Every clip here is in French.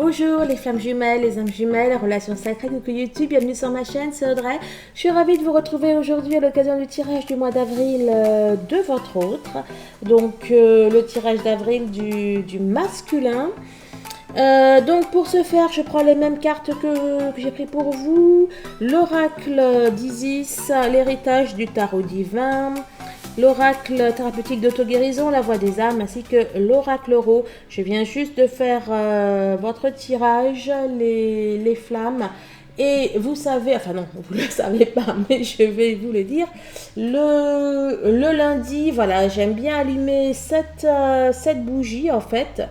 Bonjour les flammes jumelles, les âmes jumelles, la relation sacrée, coucou YouTube, bienvenue sur ma chaîne, c'est Audrey. Je suis ravie de vous retrouver aujourd'hui à l'occasion du tirage du mois d'avril de votre autre. Donc le tirage d'avril du masculin. Donc pour ce faire, je prends les mêmes cartes que j'ai pris pour vous. L'oracle d'Isis, l'héritage du tarot divin. L'oracle thérapeutique d'auto-guérison, la voix des âmes, ainsi que l'oracle Ro. Je viens juste de faire votre tirage, les flammes. Et vous savez, enfin non, vous ne le savez pas, mais je vais vous le dire. Le lundi, voilà, j'aime bien allumer cette bougie en fait,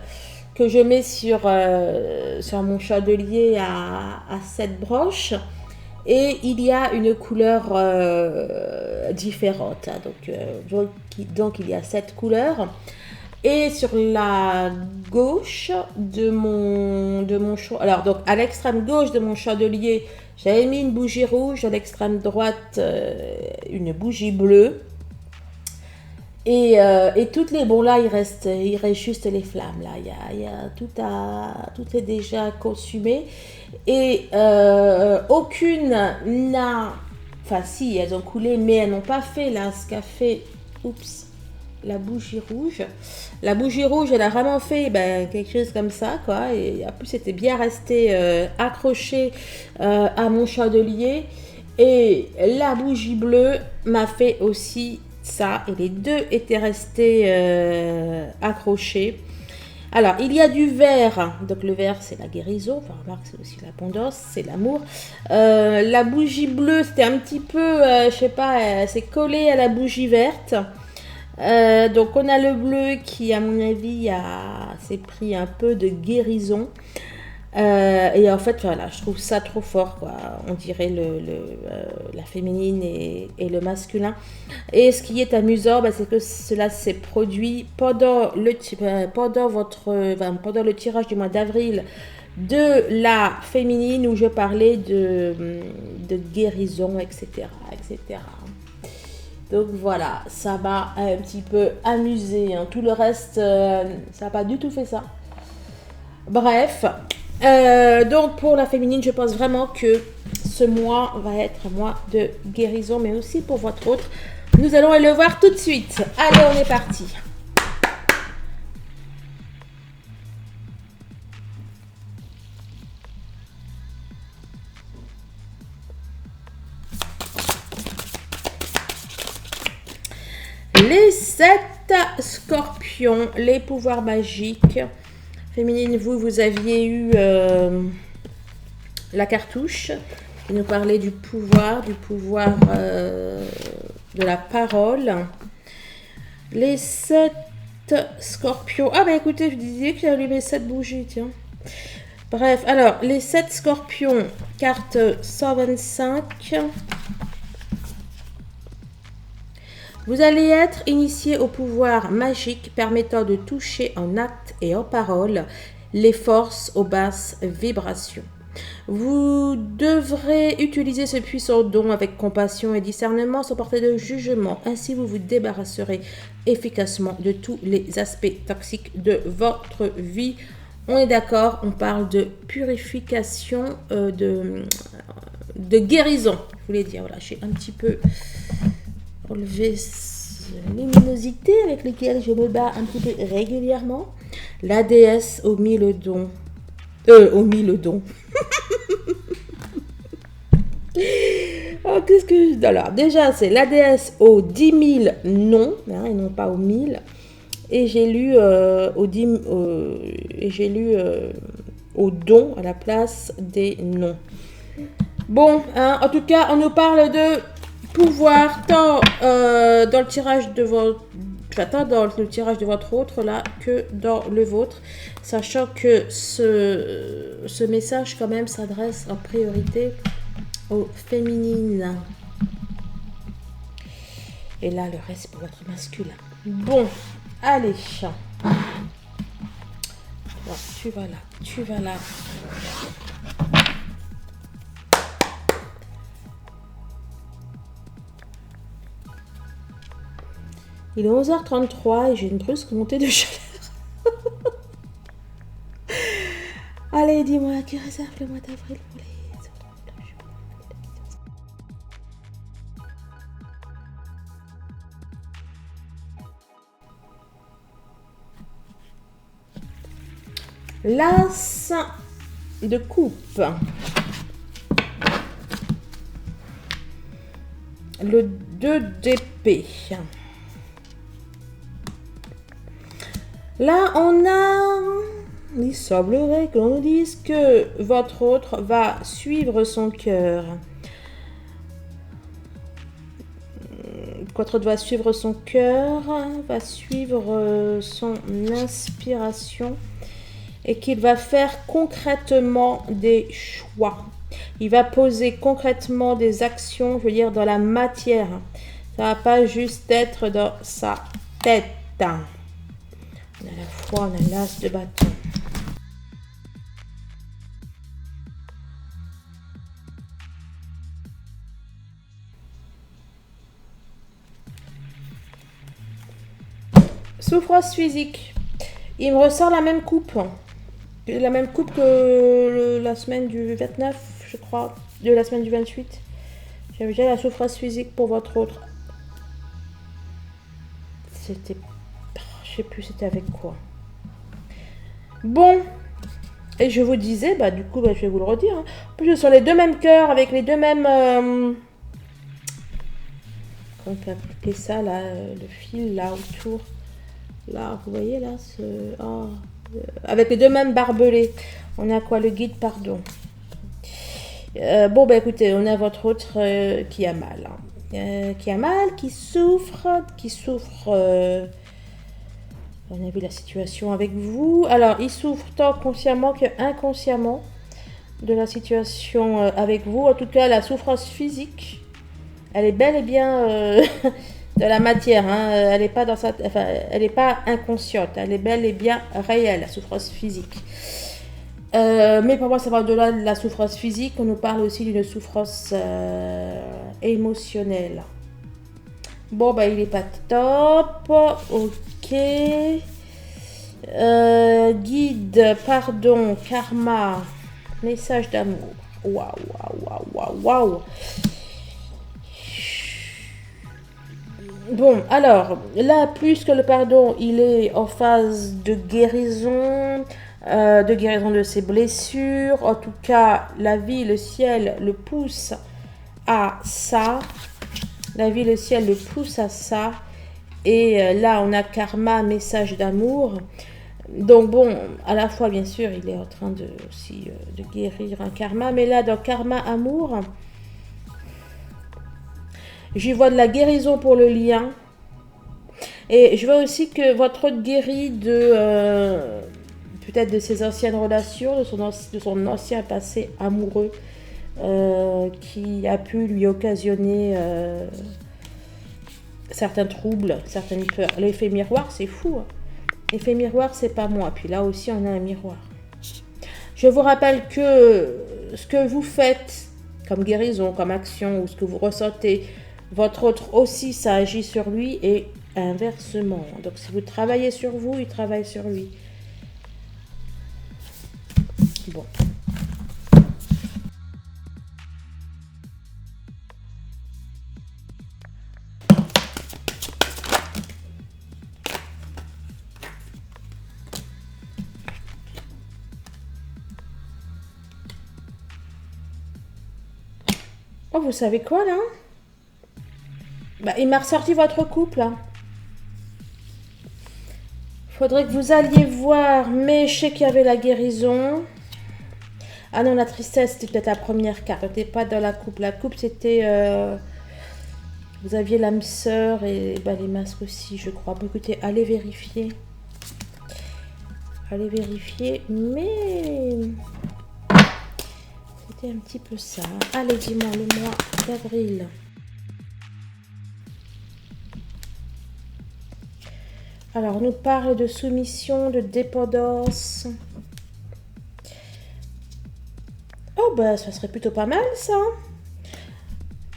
que je mets sur mon chandelier à 7 broches. Et il y a une couleur différente. Donc, il y a 7 couleurs. Et sur la gauche de mon alors donc à l'extrême gauche de mon chandelier, j'avais mis une bougie rouge, à l'extrême droite une bougie bleue. Et toutes les bon là il reste juste les flammes là, il y a tout est déjà consumé et aucune n'a, enfin si elles ont coulé mais elles n'ont pas fait là ce qu'a fait la bougie rouge. La bougie rouge elle a vraiment fait quelque chose comme ça quoi, et en plus c'était bien resté accroché à mon chandelier, et la bougie bleue m'a fait aussi ça, et les deux étaient restés accrochés. Alors, il y a du vert, donc le vert c'est la guérison, enfin remarque c'est aussi l'abondance, c'est l'amour. La bougie bleue c'était un petit peu, je sais pas, c'est collé à la bougie verte. Donc on a le bleu qui à mon avis s'est pris un peu de guérison. Et en fait, voilà, je trouve ça trop fort, quoi. On dirait la féminine et le masculin. Et ce qui est amusant, c'est que cela s'est produit pendant le tirage du mois d'avril de la féminine, où je parlais de guérison, etc., etc. Donc voilà, ça m'a un petit peu amusé, hein. Tout le reste, ça n'a pas du tout fait ça. Bref. Donc pour la féminine, je pense vraiment que ce mois va être un mois de guérison, mais aussi pour votre autre. Nous allons le voir tout de suite. Allez, on est parti. Les 7 scorpions, les pouvoirs magiques. Féminine, vous aviez eu la cartouche qui nous parlait du pouvoir de la parole. Les 7 scorpions. Ah écoutez, je disais que j'avais allumé 7 bougies, tiens. Bref, alors, les 7 scorpions, carte 125. Vous allez être initié au pouvoir magique permettant de toucher en acte et en parole les forces aux basses vibrations. Vous devrez utiliser ce puissant don avec compassion et discernement sans porter de jugement. Ainsi, vous vous débarrasserez efficacement de tous les aspects toxiques de votre vie. On est d'accord, on parle de purification, de guérison. Je voulais dire, voilà, je suis un petit peu enlever luminosité avec laquelle je me bats un petit peu régulièrement. La déesse aux 1000 dons. Aux 1000 dons. Oh, qu'est-ce que je... Alors, déjà, c'est la déesse aux 10 000 noms, hein, et non pas aux 1000. Et j'ai lu aux dons à la place des noms. Bon, hein, en tout cas, on nous parle de pouvoir tant dans le tirage de votre autre là que dans le vôtre, sachant que ce message quand même s'adresse en priorité aux féminines, et là le reste pour votre masculin. Bon, allez, bon, tu vas là. Il est 11h33 et j'ai une brusque montée de chaleur. Allez, dis-moi, qui réserve le mois d'avril pour les autres? L'as de coupe. Le 2 d'épée. Là, on a... Il semblerait que l'on nous dise que votre autre va suivre son cœur. Votre autre va suivre son cœur, va suivre son inspiration et qu'il va faire concrètement des choix. Il va poser concrètement des actions, je veux dire, dans la matière. Ça ne va pas juste être dans sa tête. On a la foi, on a l'as de bâton. Souffrance physique. Il me ressort la même coupe. La même coupe que la semaine du 29, je crois. De la semaine du 28. J'avais déjà la souffrance physique pour votre autre. C'était... Je sais plus c'était avec quoi. Bon. Et je vous disais, bah du coup, bah, je vais vous le redire. Hein. En plus, ce sont les deux mêmes cœurs avec les deux mêmes... Comment on peut appeler ça, là, le fil, là, autour. Là, vous voyez, là, avec les deux mêmes barbelés. On a quoi? Le guide, pardon. Bon, bah écoutez, on a votre autre qui a mal. Hein. Qui a mal, qui souffre. On a vu la situation avec vous. Alors, il souffre tant consciemment que inconsciemment de la situation avec vous. En tout cas, la souffrance physique, elle est bel et bien... de la matière, hein. Elle n'est pas elle n'est pas inconsciente, elle est bel et bien réelle, la souffrance physique. Mais pour moi, ça va au-delà de la souffrance physique, on nous parle aussi d'une souffrance émotionnelle. Bon, bah, il n'est pas top, ok. Guide, pardon, karma, message d'amour. Waouh. Bon, alors, là, plus que le pardon, il est en phase de guérison de ses blessures. En tout cas, la vie, le ciel le pousse à ça. Et là, on a karma, message d'amour. Donc bon, à la fois, bien sûr, il est en train de guérir un karma. Mais là, dans karma, amour... J'y vois de la guérison pour le lien. Et je vois aussi que votre autre guérit peut-être de ses anciennes relations, de son ancien passé amoureux qui a pu lui occasionner certains troubles, certaines peurs. L'effet miroir, c'est fou. Hein. L'effet miroir, c'est pas moi. Puis là aussi, on a un miroir. Je vous rappelle que ce que vous faites comme guérison, comme action, ou ce que vous ressentez, votre autre aussi, ça agit sur lui et inversement. Donc, si vous travaillez sur vous, il travaille sur lui. Bon. Oh, vous savez quoi, là? Bah, il m'a ressorti votre couple. Hein. Faudrait que vous alliez voir, mais je sais qu'il y avait la guérison. Ah non, la tristesse, c'était peut-être la première carte. C'était pas dans la coupe. La coupe, c'était... vous aviez l'âme sœur et bah, les masques aussi, je crois. Bon, écoutez, allez vérifier. Mais... c'était un petit peu ça. Allez, dis-moi, le mois d'avril. Alors, on nous parle de soumission, de dépendance. Oh, bah, ça serait plutôt pas mal, ça.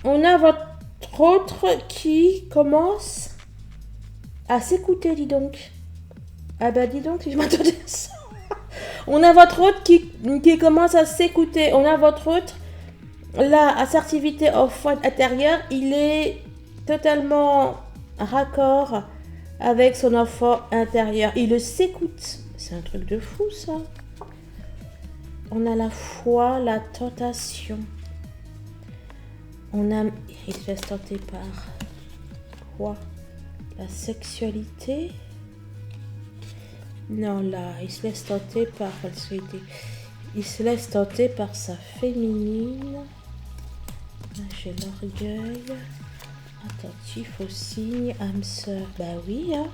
On a votre autre qui commence à s'écouter, dis donc. Ah bah, dis donc, si je m'attendais à ça. On a votre autre qui commence à s'écouter. On a votre autre, la assertivité au fond intérieur, il est totalement raccord avec son enfant intérieur. Il s'écoute. C'est un truc de fou, ça. On a la foi, la tentation. On a... Il se laisse tenter par quoi? La sexualité? Non, là, il se laisse tenter par la sexualité. Il se laisse tenter par sa féminine. Là, j'ai l'orgueil. Attentif au signe, âme sœur. Bah oui, hein.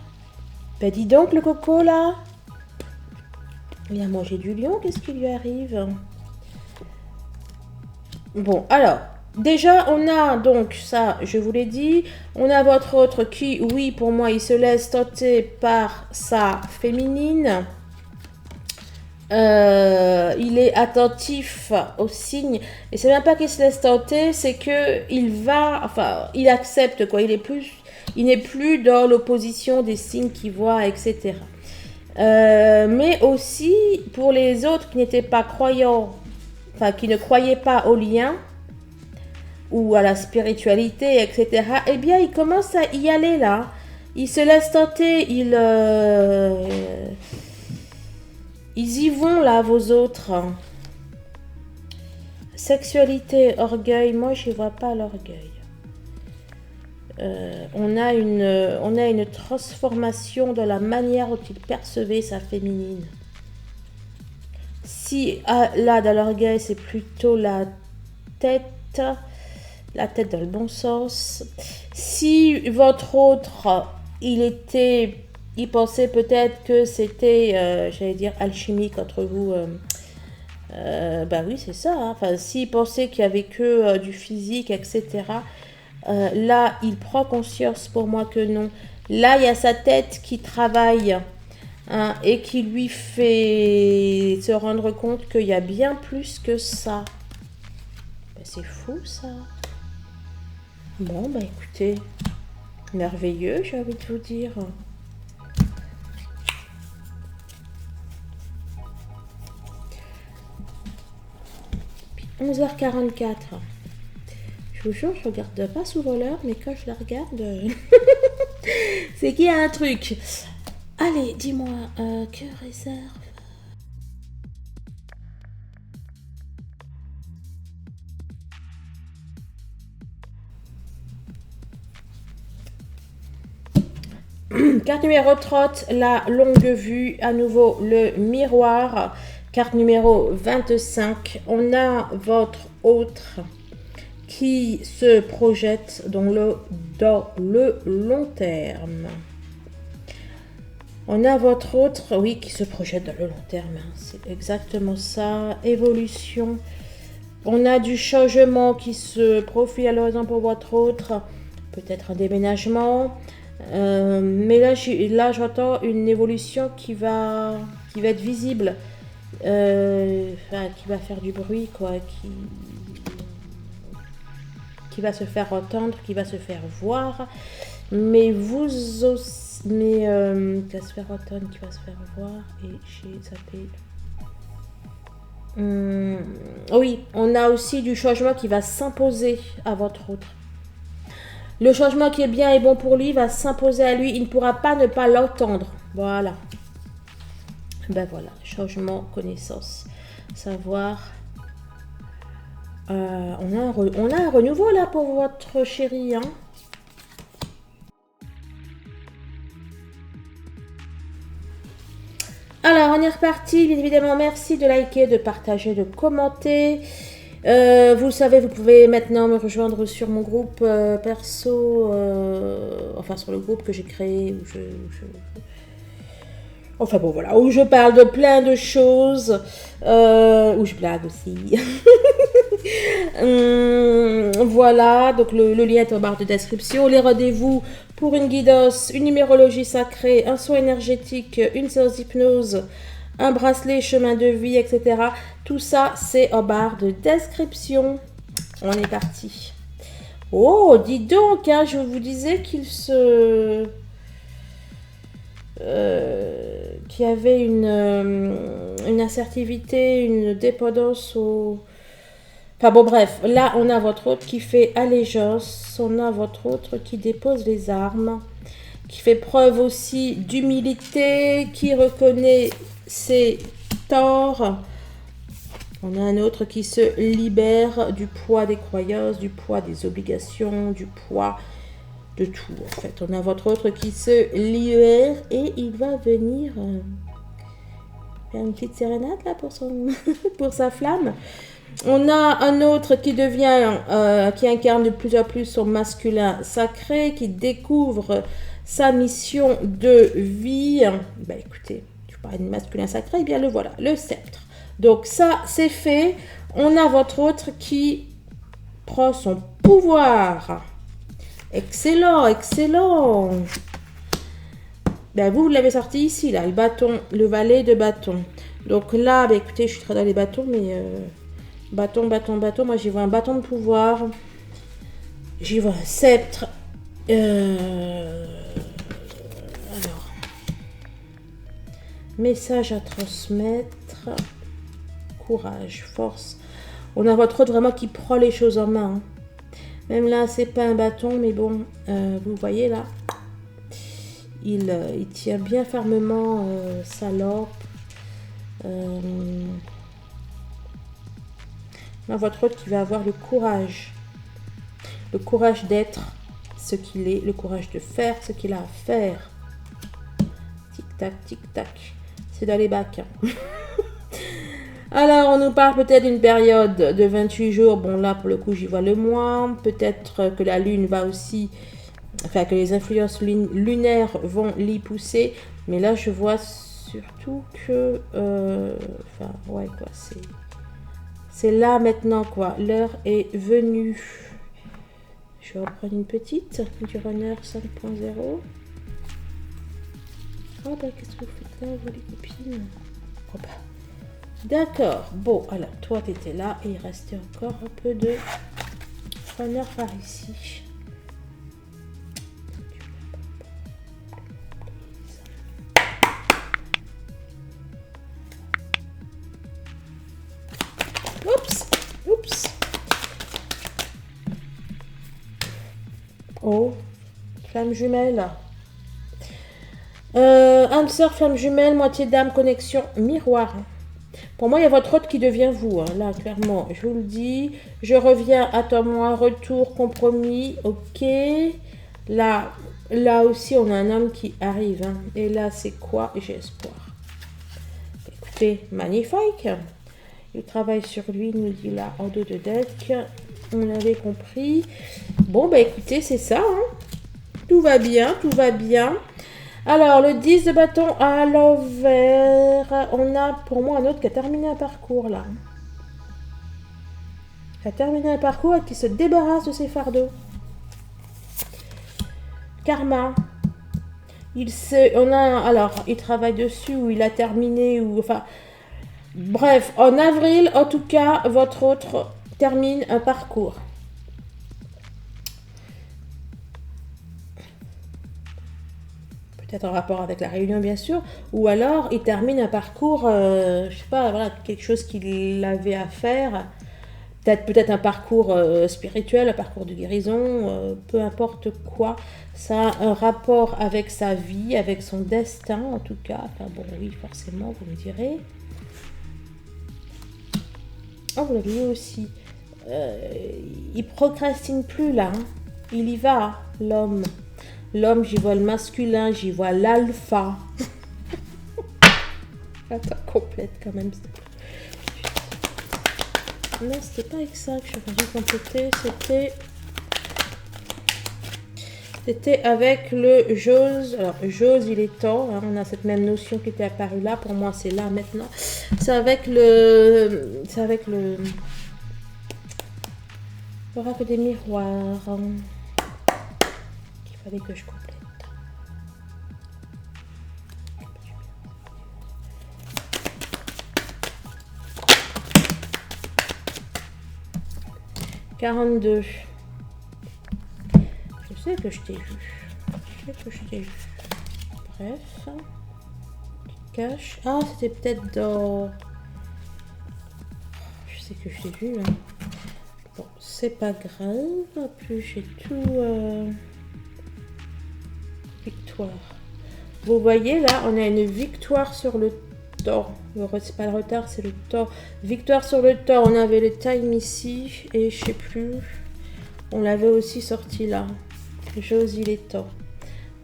Bah dis donc, le coco, là. Il a mangé du lion, qu'est-ce qui lui arrive? Bon, alors, déjà, on a donc, ça, je vous l'ai dit, on a votre autre qui, oui, pour moi, il se laisse tenter par sa féminine. Il est attentif aux signes. Et c'est même pas qu'il se laisse tenter, c'est que il va, enfin, il accepte, quoi. Il n'est plus dans l'opposition des signes qu'il voit, etc. Mais aussi, pour les autres qui n'étaient pas croyants, enfin, qui ne croyaient pas au lien, ou à la spiritualité, etc., eh bien, il commence à y aller, là. Il se laisse tenter, ils y vont, là, vos autres. Sexualité, orgueil, moi, je n'y vois pas l'orgueil. On a une transformation dans la manière dont il percevait sa féminine. Si, là, dans l'orgueil, c'est plutôt la tête dans le bon sens. Si votre autre, il pensait peut-être que c'était, j'allais dire, alchimique entre vous. Bah oui, c'est ça. Hein. Enfin, s'il pensait qu'il n'y avait que du physique, etc. Là, il prend conscience pour moi que non. Là, il y a sa tête qui travaille hein, et qui lui fait se rendre compte qu'il y a bien plus que ça. Bah, c'est fou, ça. Bon, bah écoutez, merveilleux, j'ai envie de vous dire. 11h44. Je vous jure, je regarde pas souvent l'heure, mais quand je la regarde, c'est qu'il y a un truc. Allez, dis-moi, que réserve? Carte numéro 30, la longue vue, à nouveau le miroir. Carte numéro 25, on a votre autre qui se projette dans le long terme. On a votre autre, oui, qui se projette dans le long terme. Hein, c'est exactement ça. Évolution. On a du changement qui se profile à l'horizon pour votre autre. Peut-être un déménagement. Mais là, j'entends une évolution qui va être visible. Enfin, qui va faire du bruit, quoi. Qui va se faire entendre, qui va se faire voir. Mais vous aussi... Mais qui va se faire entendre, qui va se faire voir. Et j'ai zappé. Oui, on a aussi du changement qui va s'imposer à votre autre. Le changement qui est bien et bon pour lui va s'imposer à lui. Il ne pourra pas ne pas l'entendre. Voilà. Ben voilà, changement, connaissance, savoir. On a un renouveau là pour votre chérie, hein. Alors, on est reparti. Bien évidemment, merci de liker, de partager, de commenter. Vous le savez, vous pouvez maintenant me rejoindre sur mon groupe perso, enfin sur le groupe que j'ai créé, enfin bon voilà, où je parle de plein de choses, où je blague aussi. Voilà, donc le lien est en barre de description. Les rendez-vous pour une guidance, une numérologie sacrée, un soin énergétique, une séance d'hypnose, un bracelet, chemin de vie, etc. Tout ça, c'est en barre de description. On est parti. Oh, dis donc, hein, je vous disais qu'il qui avait une assertivité, une dépendance au... Enfin bon, bref, là, on a votre autre qui fait allégeance, on a votre autre qui dépose les armes, qui fait preuve aussi d'humilité, qui reconnaît ses torts. On a un autre qui se libère du poids des croyances, du poids des obligations, du poids de tout. En fait, on a votre autre qui se libère et il va venir faire une petite sérénade là pour, pour sa flamme. On a un autre qui devient, qui incarne de plus en plus son masculin sacré, qui découvre sa mission de vie. Ben écoutez, tu parles de masculin sacré, eh bien le voilà, le sceptre. Donc ça, c'est fait. On a votre autre qui prend son pouvoir. Excellent, excellent. Ben vous l'avez sorti ici, là, le bâton, le valet de bâton. Donc là, ben écoutez, je suis très dans les bâtons, mais... bâton, bâton, bâton. Moi, j'y vois un bâton de pouvoir. J'y vois un sceptre. Alors. Message à transmettre. Courage, force. On a votre autre vraiment qui prend les choses en main. Même là, c'est pas un bâton, mais bon, vous voyez là. Il tient bien fermement sa lampe. Là, votre autre qui va avoir le courage d'être ce qu'il est, le courage de faire ce qu'il a à faire. Tic-tac, tic-tac. C'est dans les bacs. Hein. Alors, on nous parle peut-être d'une période de 28 jours. Bon, là, pour le coup, j'y vois le mois. Peut-être que la lune va aussi... Enfin, que les influences lunaires vont l'y pousser. Mais là, je vois surtout que... Enfin, ouais, quoi, c'est là maintenant, quoi. L'heure est venue. Je vais en prendre une petite. Du runner 5.0. Oh, bah, qu'est-ce que vous faites là, vous, les copines? Oh, bah. D'accord. Bon, alors, toi, tu étais là. Et il restait encore un peu de runner par ici. Oups, oups. Oh, flamme jumelle. Âme sœur, flamme jumelle, moitié d'âme, connexion, miroir. Pour moi, il y a votre autre qui devient vous. Hein. Là, clairement, je vous le dis. Je reviens, attends-moi, retour, compromis. Ok. Là aussi, on a un homme qui arrive. Hein. Et là, c'est quoi? J'ai espoir. Écoutez, magnifique. Il travaille sur lui, il nous dit là, en dos de deck. On avait compris. Bon, bah écoutez, c'est ça. Hein. Tout va bien, tout va bien. Alors, le 10 de bâton à l'envers. On a pour moi un autre qui a terminé un parcours là. Qui a terminé un parcours et qui se débarrasse de ses fardeaux. Karma. Il travaille dessus ou il a terminé ou enfin... Bref, en avril, en tout cas, votre autre termine un parcours. Peut-être en rapport avec la réunion, bien sûr. Ou alors, il termine un parcours, je sais pas, voilà, quelque chose qu'il avait à faire. Peut-être un parcours spirituel, un parcours de guérison, peu importe quoi. Ça a un rapport avec sa vie, avec son destin, en tout cas. Enfin bon, oui, forcément, vous me direz. Oh, vous l'avez aussi. Il procrastine plus là. Hein. Il y va, l'homme. L'homme, j'y vois le masculin, j'y vois l'alpha. Attends, complète quand même. Non, c'était pas avec ça que je voulais compléter. C'était avec le j'ose. Alors, j'ose, il est temps. Hein, on a cette même notion qui était apparue là. Pour moi, c'est là maintenant. C'est avec le l'oracle des miroirs. Qu'il fallait que je complète. « 42. Je sais que je t'ai vu. Bref. cache. Ah, c'était peut-être dans... Je sais que je l'ai vu, là. Bon, c'est pas grave. Plus j'ai tout... Victoire. Vous voyez, là, on a une victoire sur le temps. C'est pas le retard, c'est le temps. Victoire sur le temps. On avait le time ici. Et je sais plus. On l'avait aussi sorti là. Josie les temps.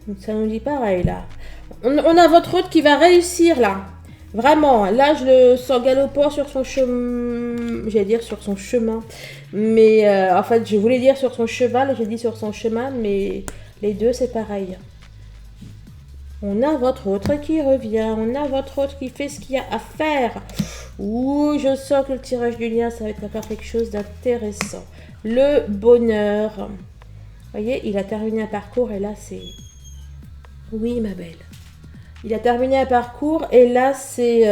Donc ça nous dit pareil, là. On a votre hôte qui va réussir, là. Vraiment. Là, je le sens galopant sur son chemin. J'allais dire sur son chemin. Mais en fait, je voulais dire sur son cheval. J'ai dit sur son chemin. Mais les deux, c'est pareil. On a votre autre qui revient. On a votre autre qui fait ce qu'il y a à faire. Ouh, je sens que le tirage du lien, ça va être encore quelque chose d'intéressant. Le bonheur. Vous voyez, il a terminé un parcours et là, c'est... Oui, ma belle. Il a terminé un parcours et là, c'est...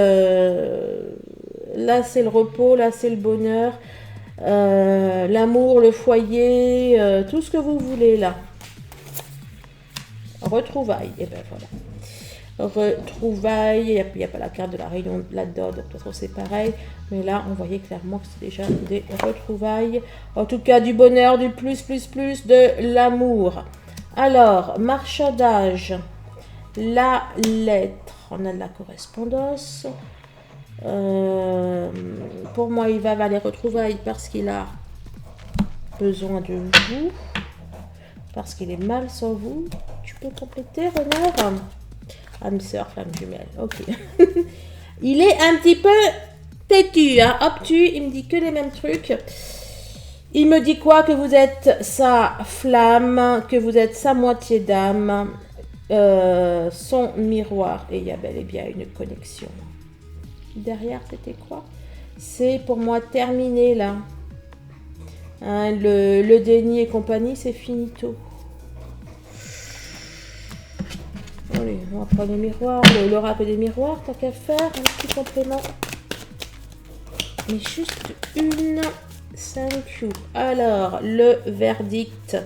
Là, c'est le repos. Là, c'est le bonheur. L'amour, le foyer. Tout ce que vous voulez, là. Retrouvailles, et ben voilà. Retrouvailles, il n'y a pas la carte de la réunion là-dedans, donc de toute façon c'est pareil. Mais là, on voyait clairement que c'est déjà des retrouvailles. En tout cas, du bonheur, du plus, de l'amour. Alors, marchandage. La lettre. On a de la correspondance. Pour moi, il va vers les retrouvailles parce qu'il a besoin de vous. Parce qu'il est mal sans vous. Tu peux compléter, Renard? Âme sœur, flamme jumelle. Ok. Il est un petit peu têtu, hein, obtus. Il me dit que les mêmes trucs. Il me dit quoi? Que vous êtes sa flamme, que vous êtes sa moitié d'âme, son miroir. Et il y a bel et bien une connexion. Derrière, c'était quoi? C'est pour moi terminé là. Hein, le déni et compagnie, c'est finito. Allez, on va prendre le miroir, l'oracle des miroirs, tant qu'à faire, un petit complément. Mais juste une. Thank you. Alors, le verdict.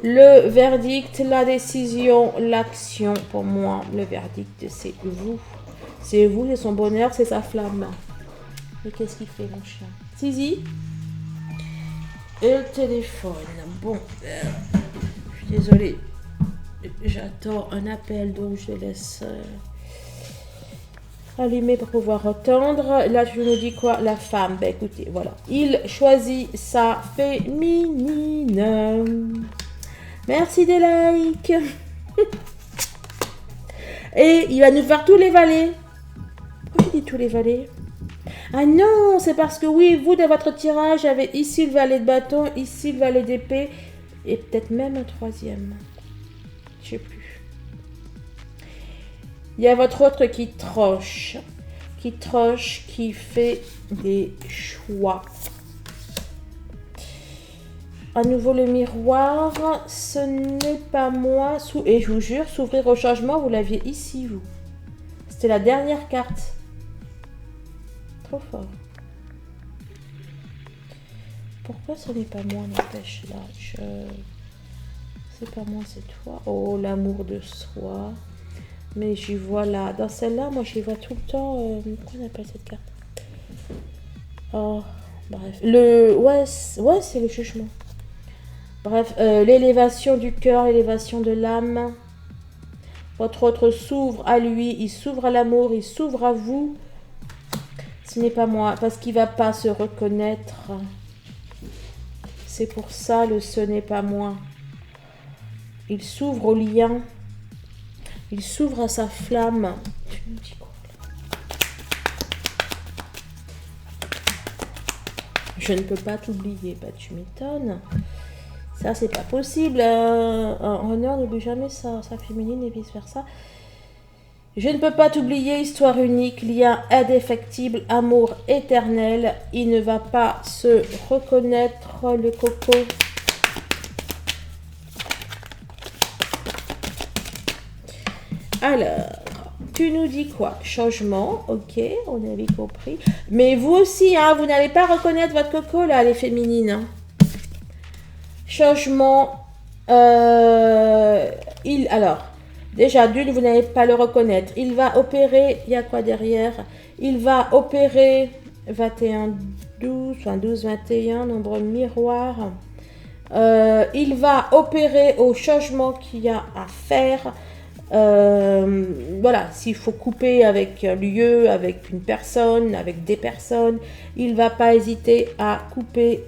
Le verdict, la décision, l'action. Pour moi, le verdict, c'est vous. C'est vous, c'est son bonheur, c'est sa flamme. Et qu'est-ce qu'il fait, mon chien? Zizi. Et le téléphone. Bon, je suis désolée. J'attends un appel, donc je laisse allumer pour pouvoir entendre. Là, je nous dis quoi? La femme. Ben écoutez, voilà. Il choisit sa féminine. Merci des likes. Et il va nous faire tous les valets. Pourquoi je dis tous les valets? Ah non, c'est parce que oui, vous, dans votre tirage, avez ici le valet de bâton, ici le valet d'épée, et peut-être même un troisième. Je sais plus. Il y a votre autre qui troche, qui fait des choix. À nouveau le miroir, ce n'est pas moi. Et je vous jure, s'ouvrir au changement, vous l'aviez ici, vous. C'était la dernière carte. Trop fort. Pourquoi ce n'est pas moi, n'empêche là? C'est pas moi, c'est toi. Oh, l'amour de soi. Mais j'y vois là. Dans celle-là, moi, j'y vois tout le temps. Comment on appelle cette carte? Oh, bref. Ouais, c'est le jugement. Bref, l'élévation du cœur, l'élévation de l'âme. Votre autre s'ouvre à lui, il s'ouvre à l'amour, il s'ouvre à vous. Ce n'est pas moi, parce qu'il ne va pas se reconnaître. C'est pour ça le ce n'est pas moi. Il s'ouvre au lien. Il s'ouvre à sa flamme. Tu me dis quoi là? Je ne peux pas t'oublier. Bah tu m'étonnes. Ça c'est pas possible. Honneur n'oublie jamais sa féminine et vice versa. Je ne peux pas t'oublier, histoire unique, lien indéfectible, amour éternel. Il ne va pas se reconnaître, le coco. Alors, tu nous dis quoi? Changement, ok, on avait compris. Mais vous aussi, hein, vous n'allez pas reconnaître votre coco, là, les féminines. Hein. Changement, alors, Déjà, d'une, vous n'allez pas le reconnaître. Il va opérer, il y a quoi derrière? Il va opérer 21, 12, enfin 12, 21, nombre miroir. Il va opérer au changement qu'il y a à faire. Voilà, s'il faut couper avec un lieu, avec une personne, avec des personnes, il va pas hésiter à couper,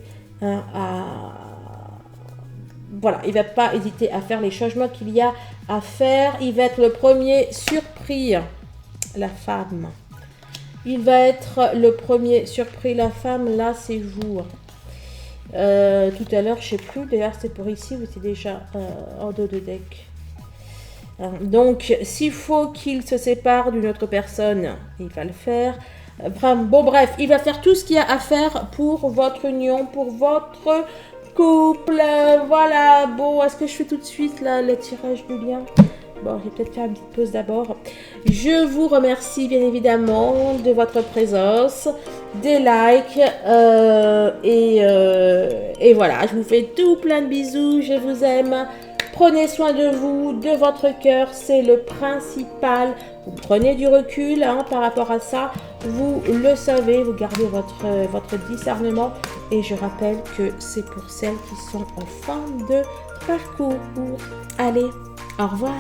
voilà, il va pas hésiter à faire les changements qu'il y a à faire. Il va être le premier surpris, la femme. Il va être le premier surpris, la femme, là, c'est vous. Tout à l'heure, je sais plus, d'ailleurs, c'est pour ici ou c'est déjà en dos de deck. Donc, s'il faut qu'il se sépare d'une autre personne, il va le faire. Bon, bref, il va faire tout ce qu'il y a à faire pour votre union, pour votre couple. Voilà, bon, est-ce que je fais tout de suite là, le tirage du lien? Bon, je vais peut-être faire une petite pause d'abord. Je vous remercie bien évidemment de votre présence, des likes et voilà, je vous fais tout plein de bisous, je vous aime. Prenez soin de vous, de votre cœur, c'est le principal. Vous prenez du recul par rapport à ça. Vous le savez, vous gardez votre discernement. Et je rappelle que c'est pour celles qui sont en fin de parcours. Allez, au revoir.